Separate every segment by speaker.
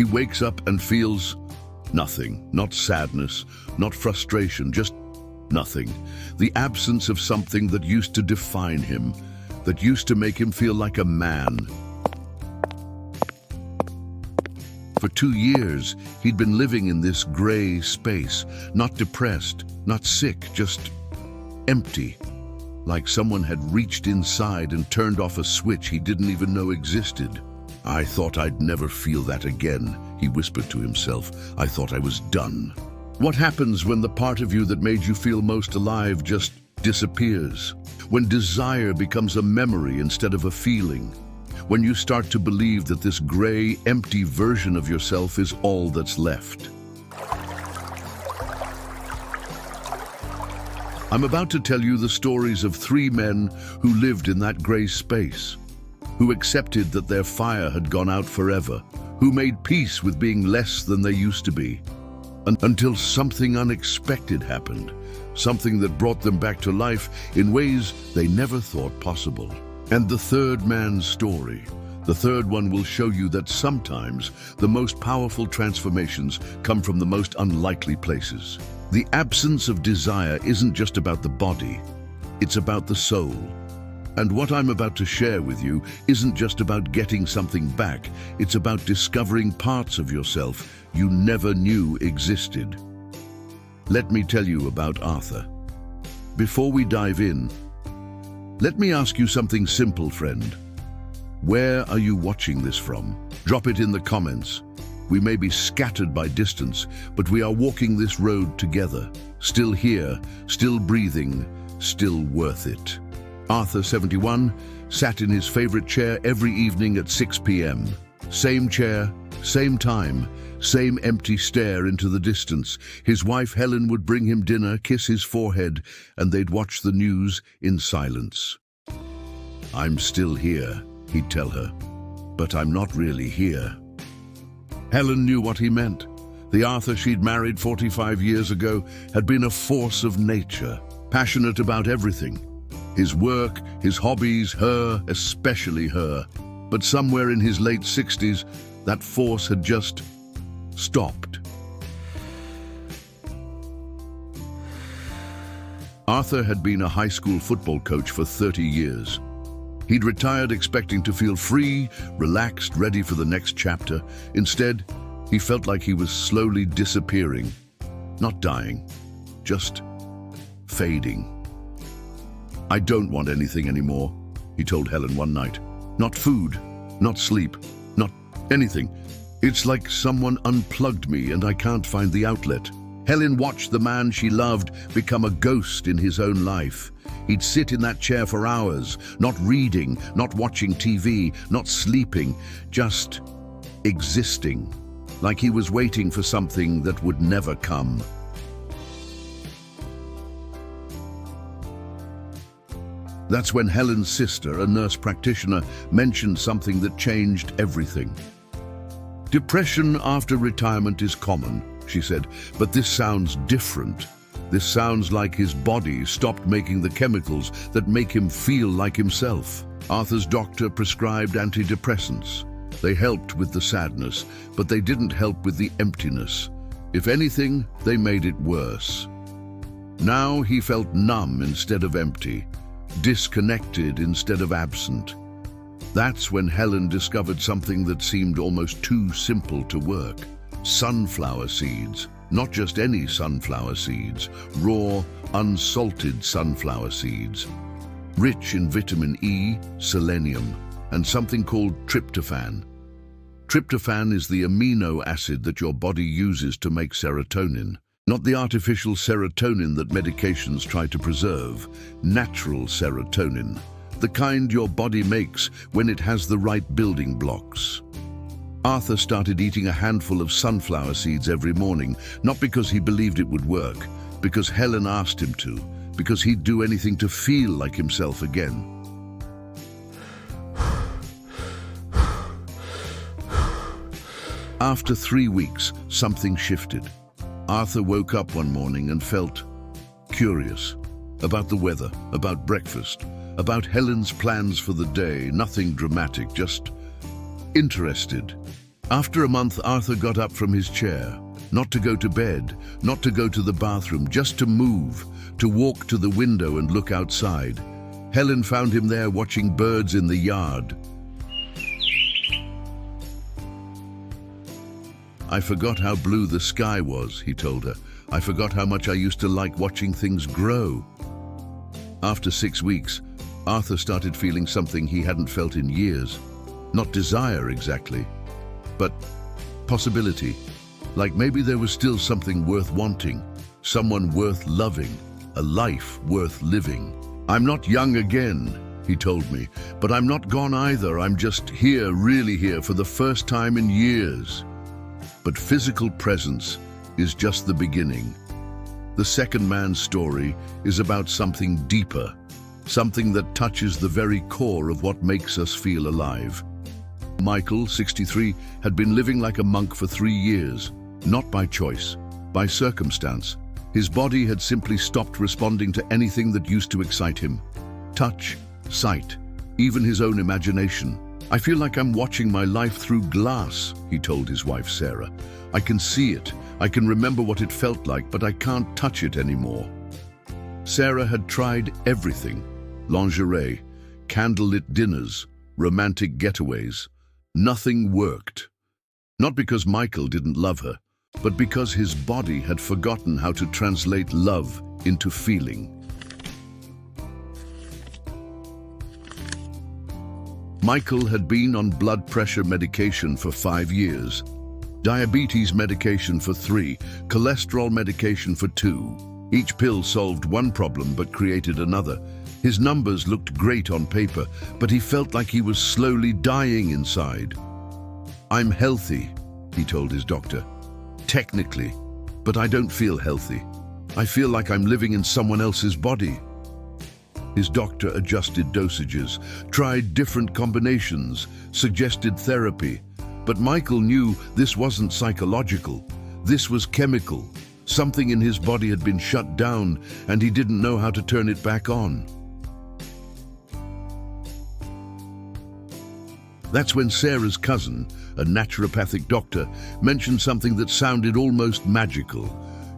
Speaker 1: He wakes up and feels nothing, not sadness, not frustration, just nothing. The absence of something that used to define him, that used to make him feel like a man. For 2 years, he'd been living in this gray space, not depressed, not sick, just empty. Like someone had reached inside and turned off a switch he didn't even know existed. "I thought I'd never feel that again," he whispered to himself. "I thought I was done." What happens when the part of you that made you feel most alive just disappears? When desire becomes a memory instead of a feeling? When you start to believe that this gray, empty version of yourself is all that's left? I'm about to tell you the stories of 3 men who lived in that gray space, who accepted that their fire had gone out forever, who made peace with being less than they used to be, until something unexpected happened, something that brought them back to life in ways they never thought possible. And the third man's story, the third one, will show you that sometimes the most powerful transformations come from the most unlikely places. The absence of desire isn't just about the body, it's about the soul. And what I'm about to share with you isn't just about getting something back, it's about discovering parts of yourself you never knew existed. Let me tell you about Arthur. Before we dive in, let me ask you something simple, friend. Where are you watching this from? Drop it in the comments. We may be scattered by distance, but we are walking this road together. Still here, still breathing, still worth it. Arthur, 71, sat in his favorite chair every evening at 6 p.m. Same chair, same time, same empty stare into the distance. His wife Helen would bring him dinner, kiss his forehead, and they'd watch the news in silence. "I'm still here," he'd tell her, "but I'm not really here." Helen knew what he meant. The Arthur she'd married 45 years ago had been a force of nature, passionate about everything. His work, his hobbies, her, especially her. But somewhere in his late 60s, that force had just stopped. Arthur had been a high school football coach for 30 years. He'd retired expecting to feel free, relaxed, ready for the next chapter. Instead, he felt like he was slowly disappearing. Not dying, just fading. "I don't want anything anymore," he told Helen one night. "Not food, not sleep, not anything. It's like someone unplugged me and I can't find the outlet." Helen watched the man she loved become a ghost in his own life. He'd sit in that chair for hours, not reading, not watching TV, not sleeping, just existing, like he was waiting for something that would never come. That's when Helen's sister, a nurse practitioner, mentioned something that changed everything. "Depression after retirement is common," she said, "but this sounds different. This sounds like his body stopped making the chemicals that make him feel like himself." Arthur's doctor prescribed antidepressants. They helped with the sadness, but they didn't help with the emptiness. If anything, they made it worse. Now he felt numb instead of empty, disconnected instead of absent. That's when Helen discovered something that seemed almost too simple to work. Sunflower seeds. Not just any sunflower seeds, raw, unsalted sunflower seeds. Rich in vitamin E, selenium, and something called tryptophan. Tryptophan is the amino acid that your body uses to make serotonin. Not the artificial serotonin that medications try to preserve. Natural serotonin. The kind your body makes when it has the right building blocks. Arthur started eating a handful of sunflower seeds every morning, not because he believed it would work, because Helen asked him to, because he'd do anything to feel like himself again. After 3 weeks, something shifted. Arthur woke up one morning and felt curious about the weather, about breakfast, about Helen's plans for the day. Nothing dramatic, just interested. After a month, Arthur got up from his chair, not to go to bed, not to go to the bathroom, just to move, to walk to the window and look outside. Helen found him there watching birds in the yard. "I forgot how blue the sky was," he told her. "I forgot how much I used to like watching things grow." After 6 weeks, Arthur started feeling something he hadn't felt in years. Not desire exactly, but possibility. Like maybe there was still something worth wanting, someone worth loving, a life worth living. "I'm not young again," he told me, "but I'm not gone either. I'm just here, really here, for the first time in years." But physical presence is just the beginning. The second man's story is about something deeper, something that touches the very core of what makes us feel alive. Michael, 63, had been living like a monk for 3 years, not by choice, by circumstance. His body had simply stopped responding to anything that used to excite him. Touch, sight, even his own imagination. "I feel like I'm watching my life through glass," he told his wife Sarah. "I can see it, I can remember what it felt like, but I can't touch it anymore." Sarah had tried everything: lingerie, candlelit dinners, romantic getaways. Nothing worked. Not because Michael didn't love her, but because his body had forgotten how to translate love into feeling. Michael had been on blood pressure medication for 5 years, diabetes medication for 3, cholesterol medication for 2. Each pill solved one problem but created another. His numbers looked great on paper, but he felt like he was slowly dying inside. "I'm healthy," he told his doctor. "Technically, but I don't feel healthy. I feel like I'm living in someone else's body." His doctor adjusted dosages, tried different combinations, suggested therapy. But Michael knew this wasn't psychological. This was chemical. Something in his body had been shut down, and he didn't know how to turn it back on. That's when Sarah's cousin, a naturopathic doctor, mentioned something that sounded almost magical.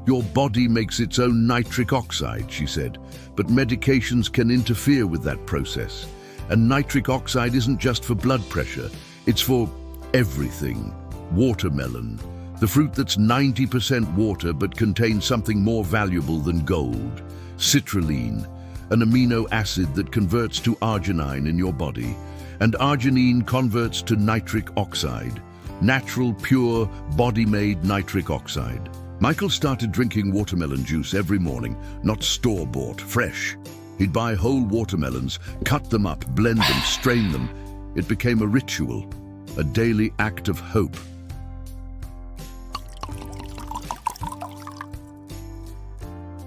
Speaker 1: "Your body makes its own nitric oxide," she said, "but medications can interfere with that process. And nitric oxide isn't just for blood pressure, it's for everything. Watermelon, the fruit that's 90% water but contains something more valuable than gold. Citrulline, an amino acid that converts to arginine in your body. And arginine converts to nitric oxide, natural, pure, body-made nitric oxide." Michael started drinking watermelon juice every morning, not store-bought, fresh. He'd buy whole watermelons, cut them up, blend them, strain them. It became a ritual, a daily act of hope.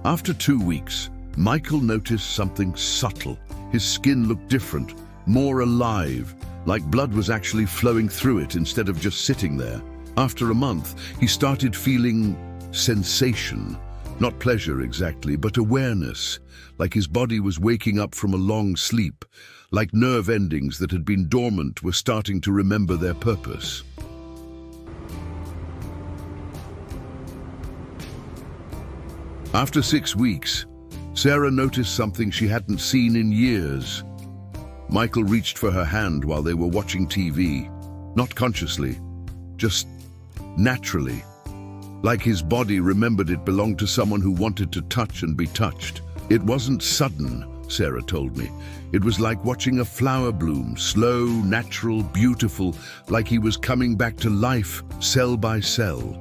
Speaker 1: After 2 weeks, Michael noticed something subtle. His skin looked different, more alive, like blood was actually flowing through it instead of just sitting there. After a month, he started feeling sensation, not pleasure exactly, but awareness, like his body was waking up from a long sleep, like nerve endings that had been dormant were starting to remember their purpose. After 6 weeks, Sarah noticed something she hadn't seen in years. Michael reached for her hand while they were watching TV, not consciously, just naturally. Like his body remembered it belonged to someone who wanted to touch and be touched. "It wasn't sudden," Sarah told me. "It was like watching a flower bloom, slow, natural, beautiful, like he was coming back to life, cell by cell."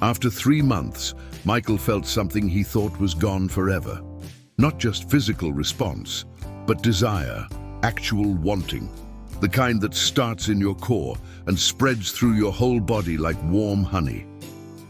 Speaker 1: After 3 months, Michael felt something he thought was gone forever. Not just physical response, but desire, actual wanting. The kind that starts in your core and spreads through your whole body like warm honey.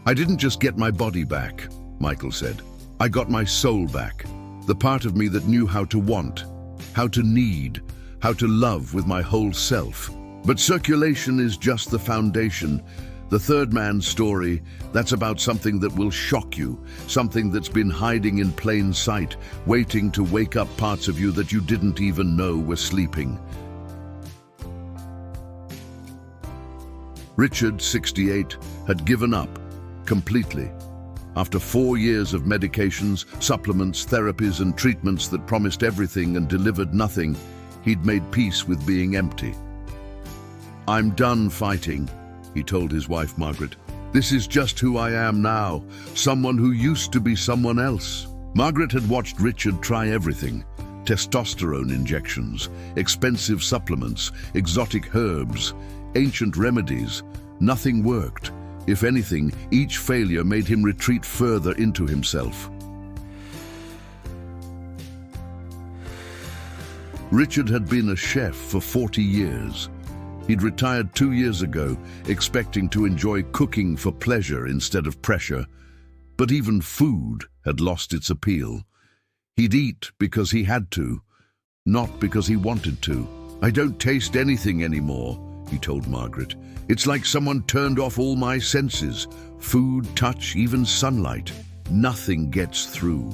Speaker 1: "I didn't just get my body back," Michael said. "I got my soul back, the part of me that knew how to want, how to need, how to love with my whole self." But circulation is just the foundation. The third man's story, that's about something that will shock you, something that's been hiding in plain sight, waiting to wake up parts of you that you didn't even know were sleeping. Richard, 68, had given up completely. After 4 years of medications, supplements, therapies, and treatments that promised everything and delivered nothing, he'd made peace with being empty. "I'm done fighting," he told his wife Margaret. "This is just who I am now, someone who used to be someone else." Margaret had watched Richard try everything: testosterone injections, expensive supplements, exotic herbs, ancient remedies. Nothing worked. If anything, each failure made him retreat further into himself. Richard had been a chef for 40 years. He'd retired 2 years ago, expecting to enjoy cooking for pleasure instead of pressure. But even food had lost its appeal. He'd eat because he had to, not because he wanted to. "I don't taste anything anymore," he told Margaret. "It's like someone turned off all my senses. Food, touch, even sunlight. Nothing gets through."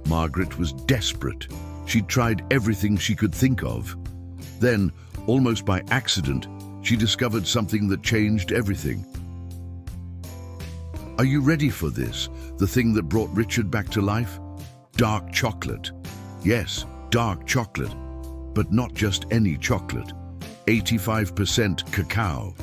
Speaker 1: Margaret was desperate. She'd tried everything she could think of. Then, almost by accident, she discovered something that changed everything. "Are you ready for this? The thing that brought Richard back to life? Dark chocolate. Yes, dark chocolate. But not just any chocolate. 85% cacao.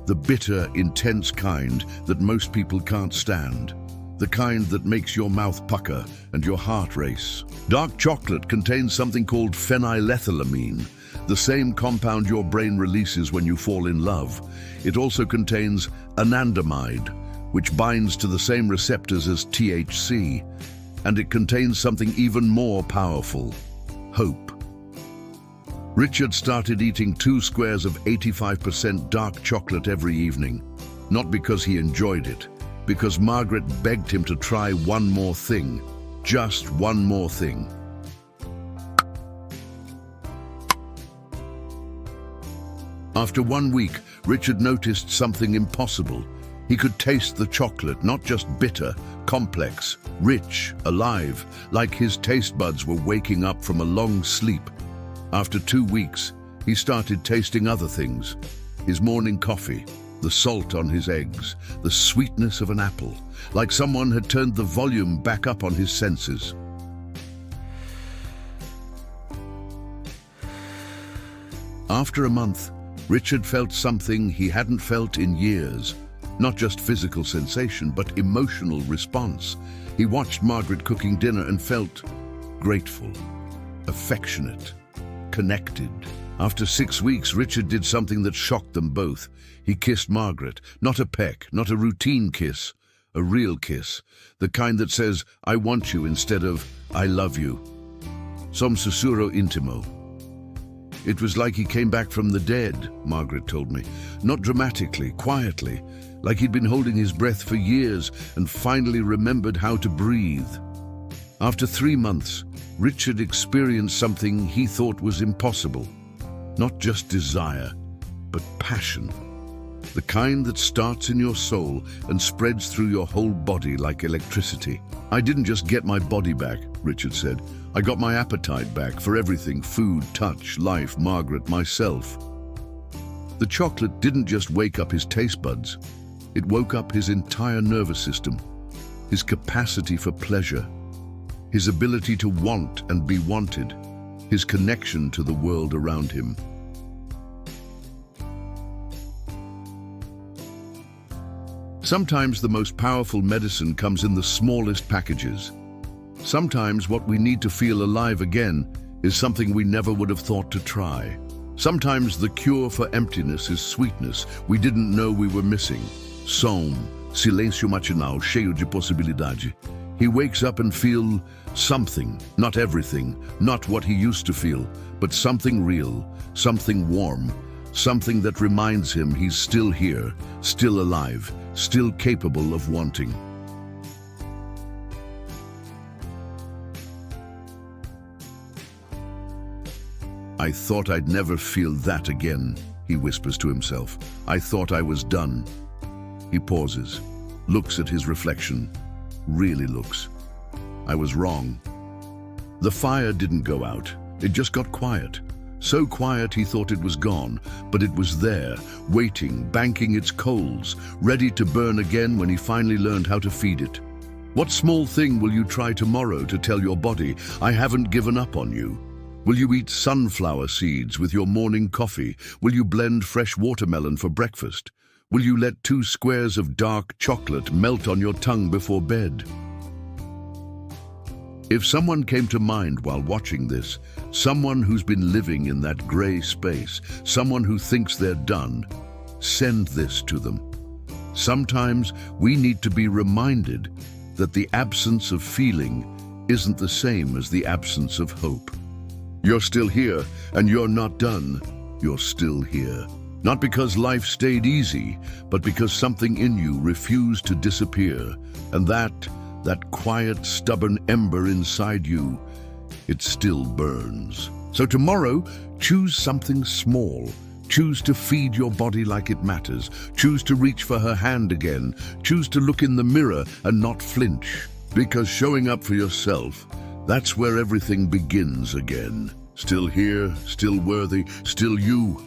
Speaker 1: The bitter, intense kind that most people can't stand. The kind that makes your mouth pucker and your heart race. Dark chocolate contains something called phenylethylamine, the same compound your brain releases when you fall in love. It also contains anandamide, which binds to the same receptors as THC, and it contains something even more powerful: hope. Richard started eating 2 squares of 85% dark chocolate every evening, not because he enjoyed it, because Margaret begged him to try one more thing, just one more thing. After 1 week, Richard noticed something impossible. He could taste the chocolate, not just bitter, complex, rich, alive, like his taste buds were waking up from a long sleep. After 2 weeks, he started tasting other things: his morning coffee, the salt on his eggs, the sweetness of an apple, like someone had turned the volume back up on his senses. After a month, Richard felt something he hadn't felt in years. Not just physical sensation, but emotional response. He watched Margaret cooking dinner and felt grateful, affectionate, connected. After 6 weeks, Richard did something that shocked them both. He kissed Margaret, not a peck, not a routine kiss, a real kiss, the kind that says, "I want you," instead of "I love you." Som sussurro intimo. It was like he came back from the dead, Margaret told me. Not dramatically, quietly, like he'd been holding his breath for years and finally remembered how to breathe. After 3 months, Richard experienced something he thought was impossible. Not just desire, but passion. The kind that starts in your soul and spreads through your whole body like electricity. "I didn't just get my body back," Richard said. "I got my appetite back for everything: food, touch, life, Margaret, myself." The chocolate didn't just wake up his taste buds. It woke up his entire nervous system, his capacity for pleasure, his ability to want and be wanted, his connection to the world around him. Sometimes the most powerful medicine comes in the smallest packages. Sometimes what we need to feel alive again is something we never would have thought to try. Sometimes the cure for emptiness is sweetness we didn't know we were missing. Som, silêncio matinal, cheio de possibilidade. He wakes up and feels something, not everything, not what he used to feel, but something real, something warm, something that reminds him he's still here, still alive, still capable of wanting. "I thought I'd never feel that again," he whispers to himself. "I thought I was done." He pauses, looks at his reflection, really looks. "I was wrong." The fire didn't go out, it just got quiet. So quiet he thought it was gone, but it was there, waiting, banking its coals, ready to burn again when he finally learned how to feed it. What small thing will you try tomorrow to tell your body, I haven't given up on you? Will you eat sunflower seeds with your morning coffee? Will you blend fresh watermelon for breakfast? Will you let 2 squares of dark chocolate melt on your tongue before bed? If someone came to mind while watching this, someone who's been living in that gray space, someone who thinks they're done, send this to them. Sometimes we need to be reminded that the absence of feeling isn't the same as the absence of hope. You're still here, and you're not done. You're still here. Not because life stayed easy, but because something in you refused to disappear, and that quiet, stubborn ember inside you, it still burns. So tomorrow, choose something small. Choose to feed your body like it matters. Choose to reach for her hand again. Choose to look in the mirror and not flinch. Because showing up for yourself, that's where everything begins again. Still here, still worthy, still you.